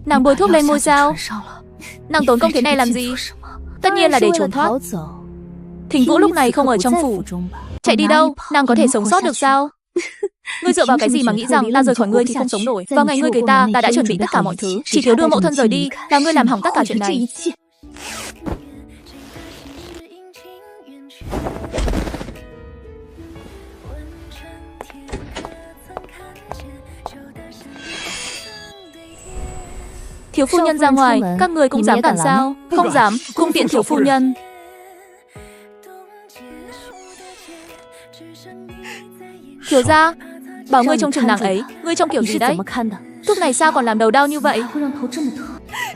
Nàng bôi thuốc lên môi sao? Nàng tốn công thế này làm gì? Tất nhiên là để trốn thoát. Thính Vũ lúc này không ở trong phủ. Chạy đi đâu? Nàng có thể sống sót được sao? Ngươi dựa vào cái gì mà nghĩ rằng ta rời khỏi ngươi thì không sống nổi? Vào ngày ngươi cưới ta đã chuẩn bị tất cả mọi thứ, chỉ thiếu đưa mẫu thân rời đi, là ngươi làm hỏng tất cả chuyện này. Thiếu phu nhân ra ngoài, các người cũng dám cản sao? Không dám, cung tiễn thiếu phu nhân. Thiếu gia, bảo ngươi trông chừng nàng ấy, ngươi trông kiểu gì đấy? Thuốc này sao còn làm đầu đau như vậy?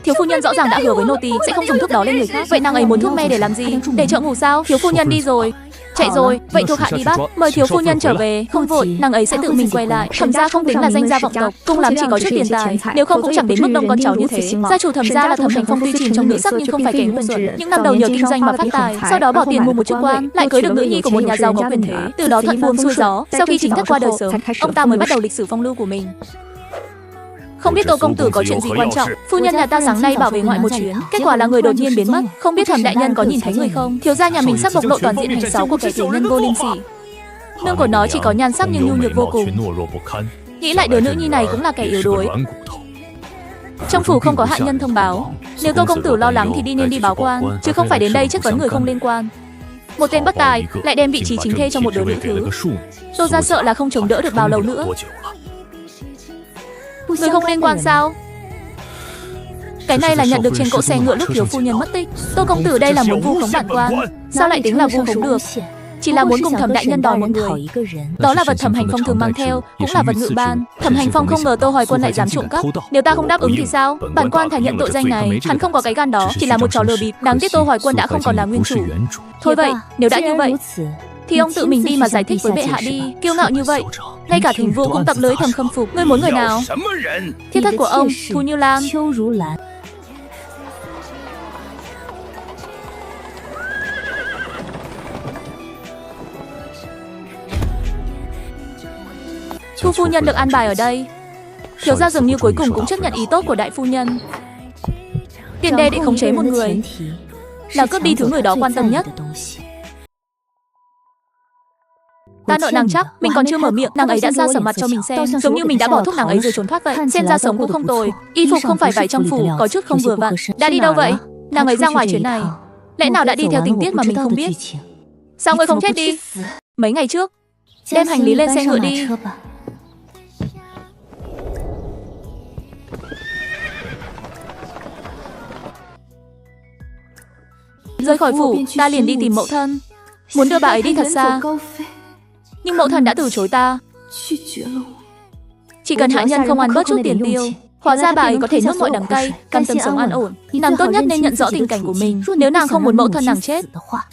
Thiếu phu nhân rõ ràng đã hứa với nô tỳ sẽ không dùng thuốc đó lên người khác. Vậy nàng ấy muốn thuốc mê để làm gì? Để trợ ngủ sao? Thiếu phu nhân đi rồi. Chạy rồi, vậy thuộc hạ đi bắt. Mời thiếu phu nhân trở về. Không vội, nàng ấy sẽ tự mình quay lại. Thẩm gia không tính là danh gia vọng tộc, cùng lắm chỉ có chút tiền tài, nếu không cũng chẳng đến mức đông con cháu như thế. Gia chủ Thẩm gia là Thẩm Hành Phong, tuy chìm trong nữ sắc nhưng không phải kẻ ngu xuẩn. Những năm đầu nhờ kinh doanh mà phát tài, sau đó bỏ tiền mua một chức quan, lại cưới được nữ nhi của một nhà giàu có quyền thế, từ đó thuận buồm xuôi gió. Sau khi chính thất qua đời sớm, ông ta mới bắt đầu lịch sử phong lưu của mình. Không biết Tô công tử có chuyện gì quan trọng? Phu nhân nhà ta sáng nay bảo về ngoại một chuyến, kết quả là người đột nhiên biến mất. Không biết Thẩm đại nhân có nhìn thấy người không? Thiếu gia nhà mình sắp bộc lộ toàn diện hành xấu của kẻ tiểu nhân vô liêm sỉ. Nương của nó chỉ có nhan sắc nhưng nhu nhược vô cùng. Nghĩ lại đứa nữ nhi này cũng là kẻ yếu đuối. Trong phủ không có hạ nhân thông báo. Nếu Tô công tử lo lắng thì nên đi báo quan, chứ không phải đến đây chất vấn người không liên quan. Một tên bất tài lại đem vị trí chính thê cho một đứa nữ thứ. Tô gia sợ là không chống đỡ được bao lâu nữa. Người không liên quan sao? Cái này là nhận được trên cỗ xe ngựa lúc thiếu phu nhân mất tích. Tô công tử đây là muốn vu khống bản quan. Sao lại tính là vu khống được? Chỉ là muốn cùng Thẩm đại nhân đòi một người. Đó là vật Thẩm Hành Phong thường mang theo, cũng là vật ngự ban. Thẩm Hành Phong không ngờ Tô Hoài Quân lại dám trộm cắp. Nếu ta không đáp ứng thì sao? Bản quan phải nhận tội danh này. Hắn không có cái gan đó, chỉ là một trò lừa bịp. Đáng tiếc Tô Hoài Quân đã không còn là nguyên chủ. Thôi vậy, nếu đã như vậy thì ông tự mình đi mà giải thích với bệ hạ đi. Kiêu ngạo như vậy, ngay cả Thính Vũ cũng tập lưới thầm khâm phục. Ngươi muốn người nào? Thiết thất của ông, Thu Như Lan. Thu phu nhân được an bài ở đây. Thiếu gia dường như cuối cùng cũng chấp nhận ý tốt của đại phu nhân. Tiền đề để khống chế một người là cướp đi thứ người đó quan tâm nhất. Ta nợ nàng chắc, mình còn chưa mở miệng, nàng ấy đã ra sầm mặt cho mình xem, giống như mình đã bỏ thuốc nàng ấy rồi trốn thoát vậy. Xem ra sống cũng không tồi, y phục không phải vải trong phủ, có chút không vừa vặn. Đã đi đâu vậy? Nàng ấy ra ngoài chuyến này, lẽ nào đã đi theo tình tiết mà mình không biết? Sao ngươi không chết đi? Mấy ngày trước, đem hành lý lên xe ngựa đi. Rời khỏi phủ, ta liền đi tìm mẫu thân, muốn đưa bà ấy đi thật xa. Nhưng mẫu thân đã từ chối ta. Chỉ cần hạ nhân không ăn bớt chút tiền tiêu, hóa ra bà ấy có thể nuốt mọi đắng cay, cam tâm sống an ổn. Nàng tốt nhất nên nhận rõ tình cảnh của mình. Nếu nàng không muốn mẫu thân nàng chết.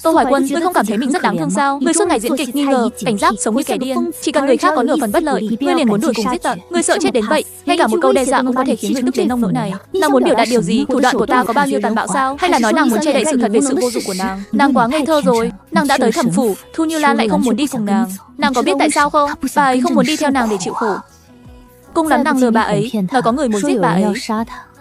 Tô Hoài Quân, ngươi không cảm thấy mình rất đáng thương sao? Ngươi suốt ngày diễn kịch nghi ngờ, cảnh giác, sống như kẻ điên. Chỉ cần người khác có nửa phần bất lợi, ngươi liền muốn đuổi cùng giết tận. Ngươi sợ chết đến vậy, ngay cả một câu đe dọa cũng có thể khiến người tức đến nông nỗi này. Nàng muốn biểu đạt điều gì? Thủ đoạn của ta có bao nhiêu tàn bạo sao? Hay là nói nàng muốn che đậy sự thật về sự vô dụng của nàng? Nàng quá ngây thơ rồi. Nàng đã tới Thẩm phủ, Thu Như Lan lại không muốn đi cùng nàng. Nàng có biết tại sao không? Bà ấy không muốn đi theo nàng để chịu khổ. Cung lắm nàng lừa bà ấy, nói có người muốn giết bà ấy.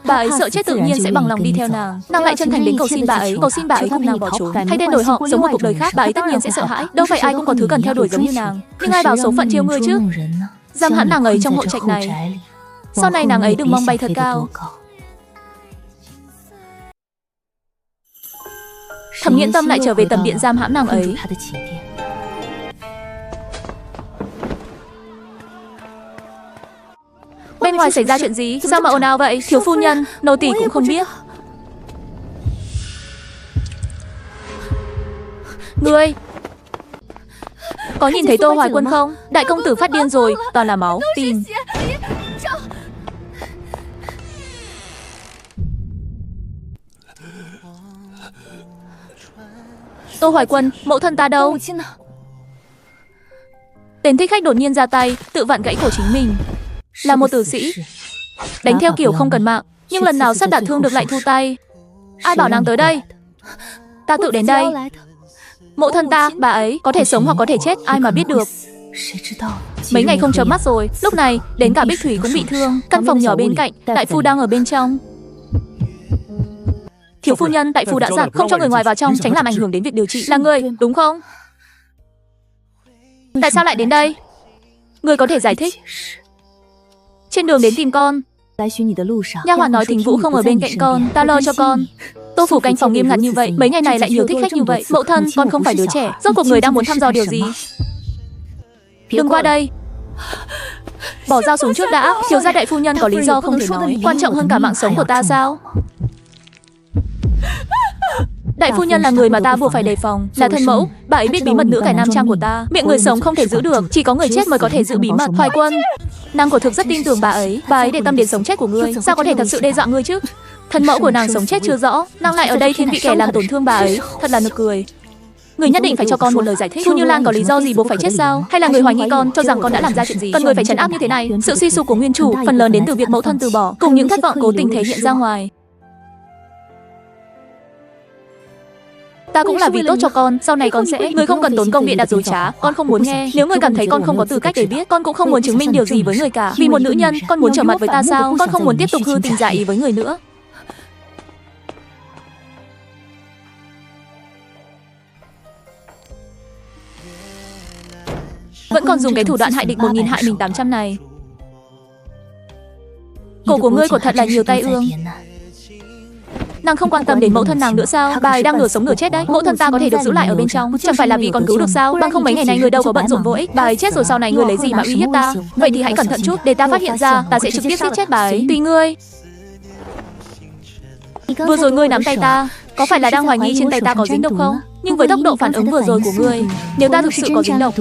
Bà ấy sợ chết tự nhiên sẽ bằng lòng đi theo nàng. Nàng lại chân thành đến cầu xin bà ấy cùng nàng bỏ trốn, hay nên đổi họ, sống một cuộc đời khác. Bà ấy tất nhiên sẽ sợ hãi. Đâu phải ai cũng có thứ cần theo đuổi giống như nàng. Nhưng ai bảo số phận chiêu ngươi chứ? Giam hãm nàng ấy trong hộ trạch này. Sau này nàng ấy đừng mong bay thật cao. Thẩm Nghiễn Tâm lại trở về tầm điện giam hãm nàng ấy. Bên ngoài xảy ra chuyện gì? Sao mà ồn ào vậy? Thiếu phu nhân, nô tỳ cũng không biết. Ngươi có nhìn thấy Tô Hoài Quân không? Đại công tử phát điên rồi, toàn là máu, tim. Tô Hoài Quân, mẫu thân ta đâu? Tên thích khách đột nhiên ra tay, tự vặn gãy cổ chính mình. Là một tử sĩ, đánh theo kiểu không cần mạng, nhưng lần nào sắp đả thương được lại thu tay. Ai bảo nàng tới đây? Ta tự đến đây. Mẫu thân ta, bà ấy có thể sống hoặc có thể chết, ai mà biết được. Mấy ngày không chớp mắt rồi. Lúc này, đến cả Bích Thủy cũng bị thương. Căn phòng nhỏ bên cạnh, đại phu đang ở bên trong. Thiếu phu nhân, đại phu đã dặn không cho người ngoài vào trong, tránh làm ảnh hưởng đến việc điều trị. Là người, đúng không? Tại sao lại đến đây? Người có thể giải thích. Trên đường đến tìm con, nha hoàn nói Thính Vũ không ở bên cạnh con, ta lo cho con. Tô phủ canh phòng nghiêm ngặt như vậy, mấy ngày này lại nhiều thích khách như vậy. Mẫu thân, con không phải đứa trẻ. Rốt cuộc người đang muốn thăm dò điều gì? Đừng qua đây. Bỏ dao xuống trước đã. Thiếu gia đại phu nhân có lý do không thể nói, quan trọng hơn cả mạng sống của ta sao? Đại phu nhân là người mà ta buộc phải đề phòng, là thân mẫu. Bà ấy biết bí mật nữ cải nam trang của ta. Miệng người sống không thể giữ được, chỉ có người chết mới có thể giữ bí mật. Hoài Quân, nàng của thực rất tin tưởng bà ấy để tâm đến sống chết của ngươi. Sao có thể thật sự đe dọa ngươi chứ? Thân mẫu của nàng sống chết chưa rõ, nàng lại ở đây thiên vị kẻ làm tổn thương bà ấy. Thật là nực cười. Người nhất định phải cho con một lời giải thích. Thu Như Lan có lý do gì buộc phải chết sao? Hay là người hoài nghi con, cho rằng con đã làm ra chuyện gì? Cần người phải trấn áp như thế này. Sự suy sụp của nguyên chủ phần lớn đến từ việc mẫu thân từ bỏ, cùng những thất vọng cố tình thể hiện ra ngoài. Ta cũng là vì tốt cho con, sau này con sẽ... Người không cần tốn công bịa đặt dối trá, con không muốn nghe. Nếu người cảm thấy con không có tư cách để biết, con cũng không muốn chứng minh điều gì với người cả. Vì một nữ nhân, con muốn trở mặt với ta sao? Con không muốn tiếp tục hư tình giả ý với người nữa. Vẫn còn dùng cái thủ đoạn hại địch 1000 hại mình 800 này. Cổ của ngươi quả thật là nhiều tai ương. Nàng không quan tâm đến mẫu thân nàng nữa sao? Bà ấy đang nửa sống nửa chết đấy. Mẫu thân ta có thể được giữ lại ở bên trong, chẳng phải là vì còn cứu được sao? Bằng không mấy ngày này người đâu có bận rộn vô ích. Bà ấy chết rồi sau này ngươi lấy gì mà uy hiếp ta? Vậy thì hãy cẩn thận chút, để ta phát hiện ra, ta sẽ trực tiếp giết chết bà ấy. Tùy ngươi. Vừa rồi ngươi nắm tay ta, có phải là đang hoài nghi trên tay ta có dính độc không? Nhưng với tốc độ phản ứng vừa rồi của ngươi, nếu ta thực sự có dính độc,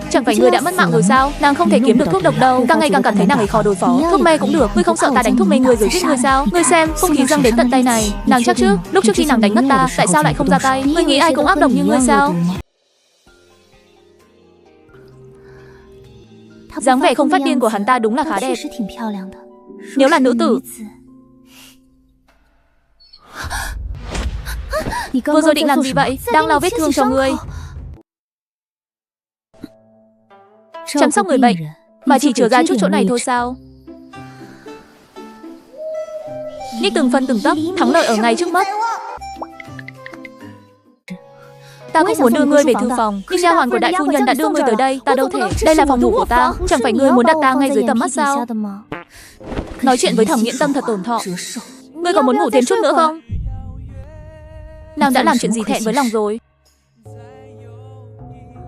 chẳng phải ngươi đã mất mạng rồi sao? Nàng không thể kiếm được thuốc độc đâu, càng ngày càng cảm thấy nàng ấy khó đối phó. Thuốc mê cũng được, ngươi không sợ ta đánh thuốc mê ngươi rồi giết ngươi sao? Ngươi xem, không khí dâng đến tận tay này. Nàng chắc chứ? Lúc trước khi nàng đánh mất ta, tại sao lại không ra tay? Ngươi nghĩ ai cũng ác độc như ngươi sao? Dáng vẻ không phát điên của hắn ta đúng là khá đẹp. Nếu là nữ tử, vừa rồi định làm gì vậy? Đang lau vết thương cho ngươi. Chăm sóc người bệnh mà chỉ chừa ra chút chỗ này thôi sao? Nhích từng phân từng tấc, thắng lợi ở ngay trước mắt. Ta cũng muốn đưa ngươi về thư phòng, nhưng nha hoàn của đại phu nhân đã đưa ngươi tới đây. Ta đâu thể. Đây là phòng ngủ của ta, chẳng phải ngươi muốn đặt ta ngay dưới tầm mắt sao? Nói chuyện với Thẩm Nghiễn Tâm thật tổn thọ. Ngươi có muốn ngủ thêm chút nữa không? Nàng đã làm chuyện gì thẹn với lòng rồi?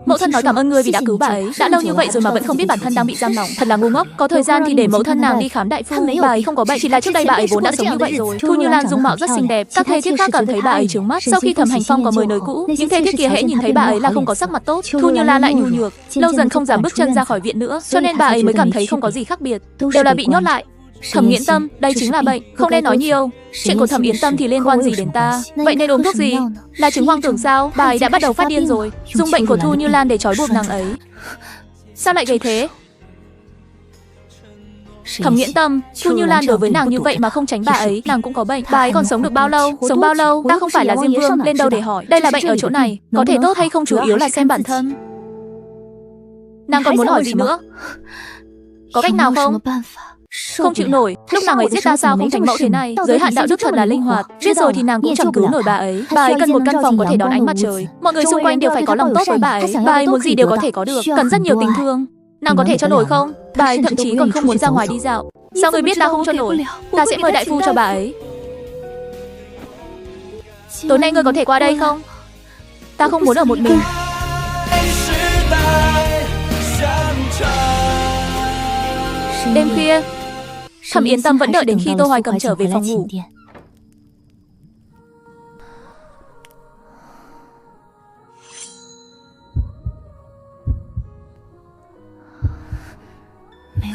Mẫu thân nói cảm ơn ngươi vì đã cứu bà ấy. Đã lâu như vậy rồi mà vẫn không biết bản thân đang bị giam lỏng, thật là ngu ngốc. Có thời gian thì để mẫu thân nàng đi khám đại phu. Bà ấy không có bệnh, chỉ là trước đây bà ấy vốn đã sống như vậy rồi. Thu Như Lan dung mạo rất xinh đẹp, các thê thiếp khác cảm thấy bà ấy chướng mắt. Sau khi Thẩm Hành Phong có mời nơi cũ, những thê thiếp kia hễ nhìn thấy bà ấy là không có sắc mặt tốt. Thu Như Lan lại nhu nhược, lâu dần không dám bước chân ra khỏi viện nữa, cho nên bà ấy mới cảm thấy không có gì khác biệt, đều là bị nhốt lại. Thẩm Nghiễn Tâm, đây chính là bệnh, không nên nói nhiều. Chuyện của Thẩm Yến Tâm thì liên quan gì đến ta? Vậy nên uống thuốc gì? Là chứng hoang tưởng sao? Bà ấy đã bắt đầu phát điên rồi. Dùng bệnh của Thu Như Lan để trói buộc nàng ấy. Sao lại gầy thế? Thẩm Nghiễn Tâm, Thu Như Lan đối với nàng như vậy mà không tránh bà ấy, nàng cũng có bệnh. Bà ấy còn sống được bao lâu? Sống bao lâu? Ta không phải là Diêm Vương, lên đâu để hỏi. Đây là bệnh ở chỗ này, có thể tốt hay không chủ yếu là xem bản thân. Nàng còn muốn hỏi gì nữa? Có cách nào không? Không chịu nổi, lúc nàng ấy giết ta sao không thành mẫu thế này. Giới hạn đạo đức thật là linh hoạt, biết rồi thì nàng cũng chẳng cứu nổi bà ấy. Bà ấy cần một căn phòng có thể đón ánh mặt trời. Mọi người xung quanh đều phải có lòng tốt với bà ấy. Bà ấy muốn gì đều có thể có được, cần rất nhiều tình thương. Nàng có thể cho nổi không? Bà ấy thậm chí còn không muốn ra ngoài đi dạo. Sao người biết ta không cho nổi? Ta sẽ mời đại phu cho bà ấy. Tối nay ngươi có thể qua đây không? Ta không muốn ở một mình. Đêm khuya, Thẩm Yến Tâm vẫn đợi đến khi Tô Hoài Cầm trở về phòng ngủ.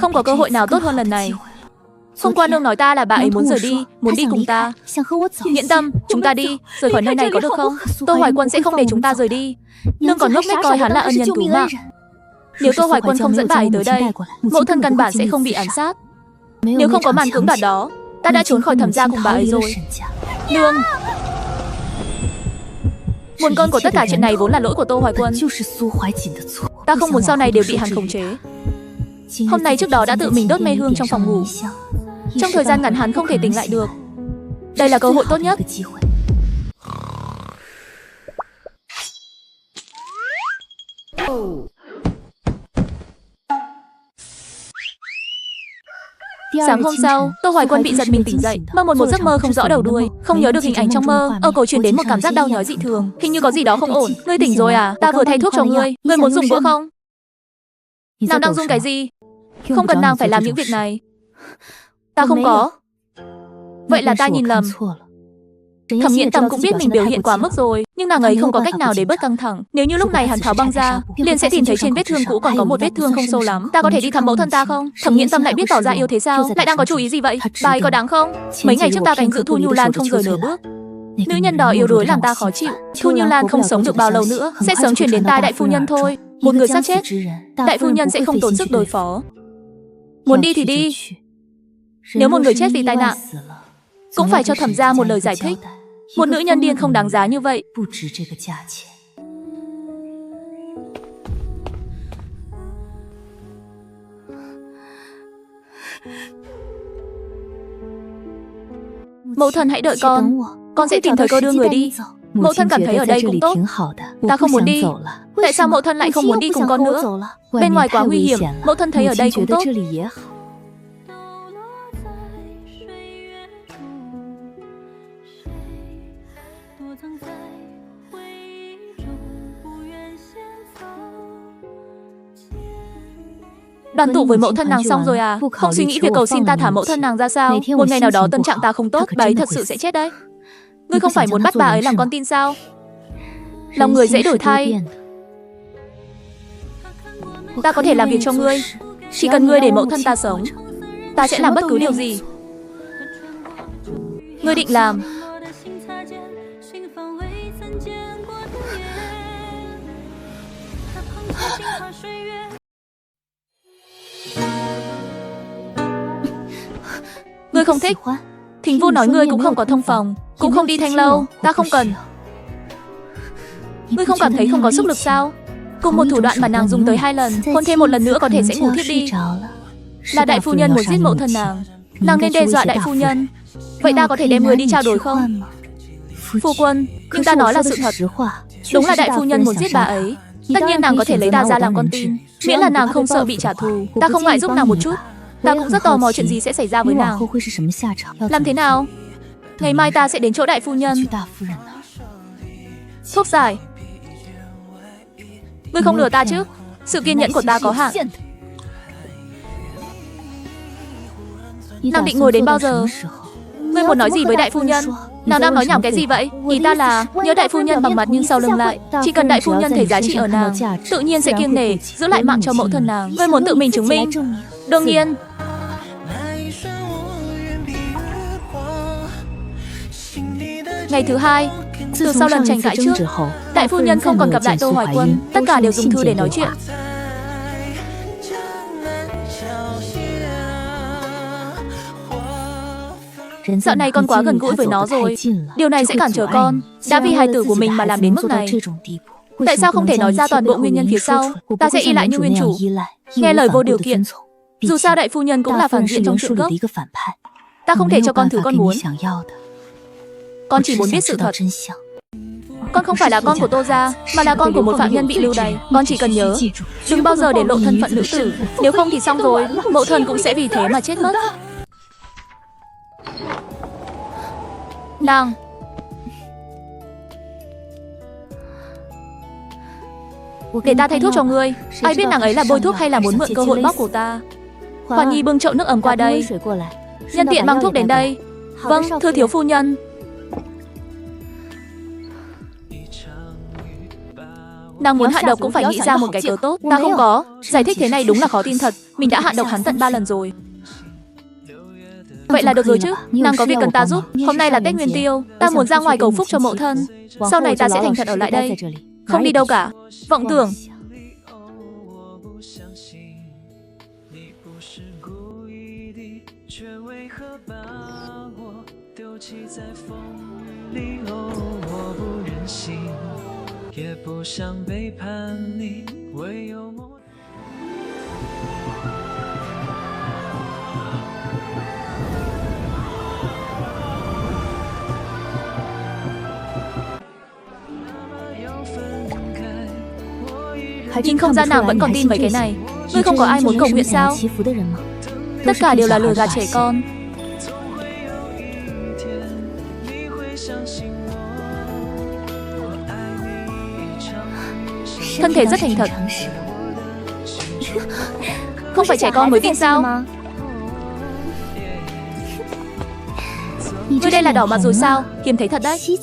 Không có cơ hội nào tốt hơn lần này. Hôm qua nương nói ta là bà ấy muốn rời đi, muốn đi cùng ta. Nghiễn Tâm, chúng ta đi, rời khỏi nơi này có được không? Tô Hoài Quân sẽ không để chúng ta rời đi. Nương còn ngốc nghếch coi hắn là ân nhân cứu mạng. Nếu Tô Hoài Quân không dẫn bà ấy tới đây, mẫu thân căn bản sẽ không bị ám sát. Nếu không có màn cưỡng đoạt đó, ta đã trốn khỏi Thẩm gia cùng bà ấy rồi. Nương, nguồn cơn của tất cả chuyện này vốn là lỗi của Tô Hoài Quân. Ta không muốn sau này đều bị hắn khống chế. Hôm nay trước đó đã tự mình đốt mê hương trong phòng ngủ. Trong thời gian ngắn hắn không thể tỉnh lại được. Đây là cơ hội tốt nhất. Sáng hôm sau, Tô Hoài Quân bị giật mình tỉnh dậy, mơ một giấc mơ không rõ đầu đuôi, không nhớ được hình ảnh trong mơ. Ở cổ truyền đến một cảm giác đau nhói dị thường, hình như có gì đó không ổn. Ngươi tỉnh rồi à? Ta vừa thay thuốc cho ngươi, ngươi muốn dùng bữa không? Nàng đang dùng cái gì? Không cần nàng phải làm những việc này. Ta không có. Vậy là ta nhìn lầm. Thẩm Nghiễn Tâm cũng biết mình biểu hiện quá mức rồi, nhưng nàng ấy không có cách nào để bớt căng thẳng. Nếu như lúc này hắn tháo băng ra, liền sẽ tìm thấy trên vết thương cũ còn có một vết thương không sâu lắm. Ta có thể đi thăm mẫu thân ta không? Thẩm Nghiễn Tâm lại biết tỏ ra yêu thế sao? Lại đang có chủ ý gì vậy? Bà ấy có đáng không? Mấy ngày trước ta canh giữ Thu Nhu Lan không rời nửa bước. Nữ nhân đó yếu đuối làm ta khó chịu. Thu Nhu Lan không sống được bao lâu nữa, sẽ sớm chuyển đến tai đại phu nhân thôi. Một người sát chết, đại phu nhân sẽ không tốn sức đối phó. Muốn đi thì đi. Nếu một người chết vì tai nạn, cũng phải cho Thẩm gia một lời giải thích. Một nữ nhân điên không đáng giá như vậy. Mẫu thân hãy đợi con sẽ tìm thời cơ đưa người đi. Mẫu thân cảm thấy ở đây cũng tốt. Ta không muốn đi. Tại sao mẫu thân lại không muốn đi cùng con nữa? Bên ngoài quá nguy hiểm, mẫu thân thấy ở đây cũng tốt. Đoàn tụ với mẫu thân nàng xong rồi à? Không suy nghĩ việc cầu xin ta thả mẫu thân nàng ra sao? Một ngày nào đó tâm trạng ta không tốt, bà ấy thật sự sẽ chết đấy. Ngươi không phải muốn bắt bà ấy làm con tin sao? Lòng người dễ đổi thay. Ta có thể làm việc cho ngươi. Chỉ cần ngươi để mẫu thân ta sống, ta sẽ làm bất cứ điều gì ngươi định làm. Ngươi không thích. Thính Vu nói ngươi cũng không có thông phòng, cũng không đi thanh lâu. Ta không cần. Ngươi không cảm thấy không có sức lực sao? Cùng một thủ đoạn mà nàng dùng tới 2 lần, hôn thêm một lần nữa có thể sẽ ngủ thiếp đi. Là đại phu nhân muốn giết mẫu thân nàng, nàng nên đe dọa đại phu nhân. Vậy ta có thể đem người đi trao đổi không? Phu quân, nhưng ta nói là sự thật. Đúng là đại phu nhân muốn giết bà ấy. Tất nhiên nàng có thể lấy ta ra làm con tin, miễn là nàng không sợ bị trả thù. Ta không ngại giúp nàng một chút. Ta cũng rất tò mò chuyện gì sẽ xảy ra với nàng. Làm thế nào? Ngày mai ta sẽ đến chỗ đại phu nhân. Thuốc giải. Ngươi không lừa ta chứ? Sự kiên nhẫn của ta có hạn. Nàng định ngồi đến bao giờ? Ngươi muốn nói gì với đại phu nhân? Nàng đang nói nhảm cái gì vậy? Ý ta là nhớ đại phu nhân bằng mặt nhưng sau lưng lại. Chỉ cần đại phu nhân thấy giá trị ở nàng, tự nhiên sẽ kiêng nể giữ lại mạng cho mẫu thân nàng. Ngươi muốn tự mình chứng minh? Đương nhiên. Ngày thứ 2, từ sau lần tranh cãi trước, đại phu nhân không còn gặp lại Tô Hoài Quân, tất cả đều dùng thư để nói chuyện. Dạo này con quá gần gũi với nó rồi, điều này sẽ cản trở con. Đã vì hài tử của mình mà làm đến mức này. Tại sao không thể nói ra toàn bộ nguyên nhân phía sau? Ta sẽ y lại như nguyên chủ, nghe lời vô điều kiện. Dù sao đại phu nhân cũng là phản diện trong truyện gốc. Ta không thể cho con thứ con muốn. Con chỉ muốn biết sự thật. Con không phải là con của Tô gia, mà là con của một phạm nhân bị lưu đày. Con chỉ cần nhớ, đừng bao giờ để lộ thân phận nữ tử. Nếu không thì xong rồi, mẫu thân cũng sẽ vì thế mà chết mất. Nàng, để ta thay thuốc cho ngươi. Ai biết nàng ấy là bôi thuốc hay là muốn mượn cơ hội bóc của ta. Hoàn Nhi bưng chậu nước ấm qua đây, nhân tiện mang thuốc đến đây. Vâng, thưa thiếu phu nhân. Nàng muốn hạ độc cũng phải nghĩ ra một cái cớ tốt. Ta không có. Giải thích thế này đúng là khó tin thật. Mình đã hạ độc hắn tận 3 lần rồi. Vậy là được rồi chứ. Nàng có việc cần ta giúp. Hôm nay là Tết Nguyên Tiêu, ta muốn ra ngoài cầu phúc cho mẫu thân. Sau này ta sẽ thành thật ở lại đây, không đi đâu cả. Vọng tưởng. Nhưng không gian nàng vẫn còn tin mấy cái này. Ngươi không có ai muốn cầu nguyện sao? Tất cả đều là lừa gạt trẻ con. Thân thể rất thành thật. Không phải trẻ con mới tin sao? Ngươi đây là đỏ mặt rồi sao? Hiếm thấy thật đấy.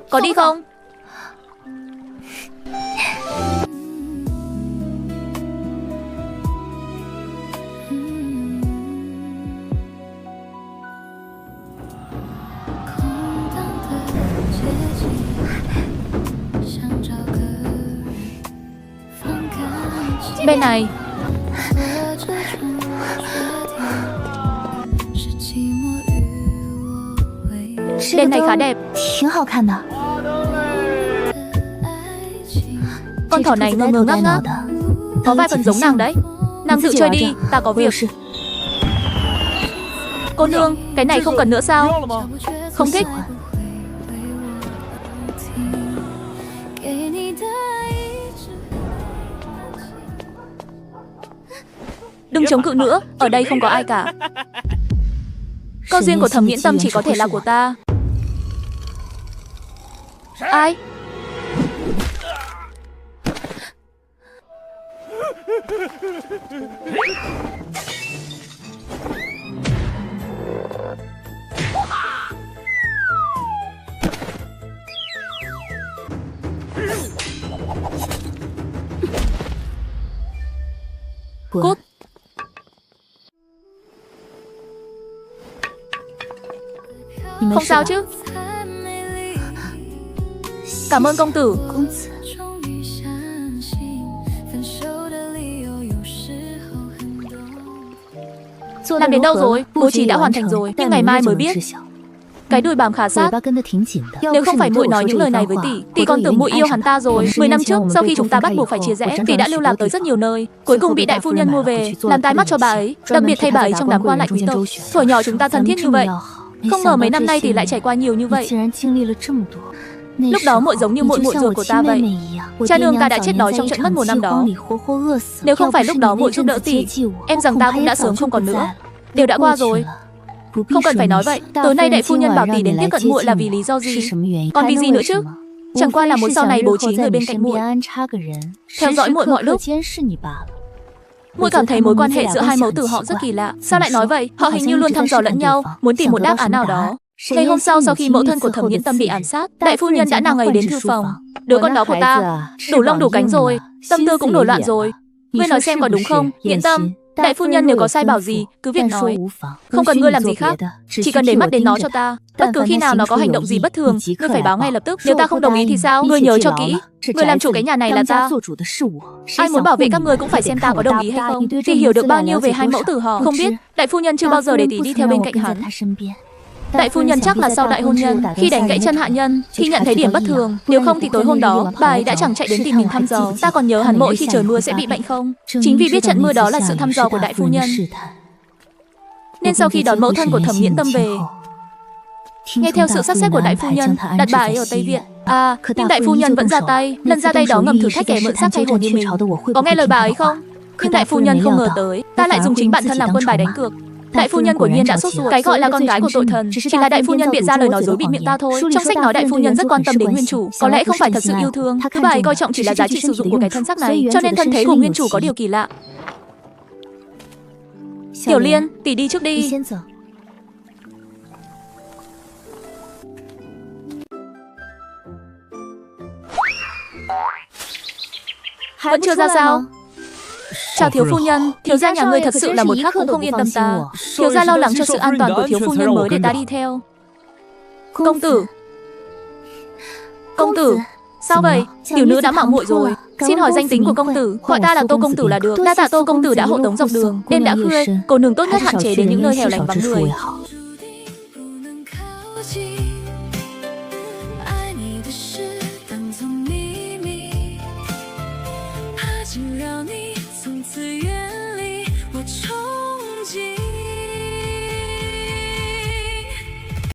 Có đi không? Bên này. Đèn này khá đẹp. Con thỏ này ngơ ngơ ngác ngác. Có vài phần giống nàng đấy. Nàng tự chơi đi, ta có việc. Cô nương, cái này không cần nữa sao? Không thích. Đừng chống cự nữa, ở đây không có ai cả. Câu duyên của Thẩm Nghiễn Tâm chỉ có thể là của ta. Ai? Cút. Không sao chứ? Cảm ơn công tử. Làm đến đâu rồi? Bố trí đã hoàn thành rồi, nhưng ngày mai mới biết. Cái đuôi bám khá sát. Nếu không phải muội nói những lời này với tỷ còn tưởng muội yêu hắn ta rồi. 10 năm trước, sau khi chúng ta bắt buộc phải chia rẽ, tỷ đã lưu lạc tới rất nhiều nơi, cuối cùng bị đại phu nhân mua về, làm tai mắt cho bà ấy, đặc biệt thay bà ấy trong đám quan lại quý tộc. Thuở nhỏ chúng ta thân thiết như vậy, không ngờ mấy năm nay tỷ lại trải qua nhiều như vậy. Lúc đó muội giống như muội ruột của ta vậy. Cha nương ta đã chết đói trong trận mất mùa năm đó. Nếu không phải lúc đó muội giúp đỡ tỷ, em rằng ta cũng đã sớm không còn nữa. Đều đã qua rồi. Không cần phải nói vậy. Tối nay đại phu nhân bảo tỷ đến tiếp cận muội là vì lý do gì? Còn vì gì nữa chứ? Chẳng qua là muốn sau này bố trí người bên cạnh muội, theo dõi muội mọi lúc. Muội cảm thấy mối quan hệ giữa hai mẫu tử họ rất kỳ lạ. Sao lại nói vậy? Họ hình như luôn thăm dò lẫn nhau, muốn tìm một đáp án nào đó. Ngày hôm sau khi mẫu thân của Thẩm Nghiễn Tâm bị ám sát, đại phu nhân đã nàng ấy đến thư phòng. Đứa con đó của ta, đủ lông đủ cánh rồi, tâm tư cũng nổi loạn rồi. Ngươi nói xem có đúng không, Nghiễn Tâm? Đại phu nhân nếu có sai bảo gì, cứ việc nói. Không cần ngươi làm gì khác, chỉ cần để mắt đến nó cho ta. Bất cứ khi nào nó có hành động gì bất thường, ngươi phải báo ngay lập tức. Nếu ta không đồng ý thì sao? Ngươi nhớ cho kỹ, người làm chủ cái nhà này là ta. Ai muốn bảo vệ các ngươi cũng phải xem ta có đồng ý hay không. Thì hiểu được bao nhiêu về hai mẫu tử họ. Không biết, đại phu nhân chưa bao giờ để tỷ đi theo bên cạnh hắn. Đại phu nhân chắc là sau đại hôn nhân, khi đánh gãy chân hạ nhân thì nhận thấy điểm bất thường. Nếu không thì tối hôm đó bà ấy đã chẳng chạy đến tìm mình thăm dò. Ta còn nhớ hắn mỗi khi trời mưa sẽ bị bệnh không. Chính vì biết trận mưa đó là sự thăm dò của đại phu nhân, nên sau khi đón mẫu thân của Thẩm Nghiễn Tâm về, nghe theo sự sắp xếp của đại phu nhân, đặt bà ấy ở Tây Viện. À, nhưng đại phu nhân vẫn ra tay. Lần ra tay đó ngầm thử thách kẻ mượn xác thay hồn như mình. Có nghe lời bà ấy không? Nhưng đại phu nhân không ngờ tới, ta lại dùng chính bản thân làm quân bài đánh cược. Đại phu nhân của Nhiên đã sốt ruột. Cái gọi là con gái của tội thần chỉ là đại phu nhân biện ra lời nói dối bịt miệng ta thôi. Trong sách nói đại phu nhân rất quan tâm đến nguyên chủ, có lẽ không phải thật sự yêu thương. Thứ bà ấy coi trọng chỉ là giá trị sử dụng của cái thân xác này, cho nên thân thế của nguyên chủ có điều kỳ lạ. Tiểu Liên, tỷ đi trước đi. Vẫn chưa ra sao? Chào thiếu phu nhân, thiếu gia nhà ngươi thật sự là một khắc cũng không yên tâm ta. Thiếu gia lo lắng cho sự an toàn của thiếu phu nhân mới để ta đi theo. Công tử, Công tử, sao vậy? Tiểu nữ đã mạo muội rồi. Xin hỏi danh tính của công tử. Gọi ta là Tô công tử là được. Đa tạ Tô công tử đã hộ tống dọc đường. Đêm đã khuya, cô nương tốt nhất hạn chế đến những nơi hẻo lánh vắng người.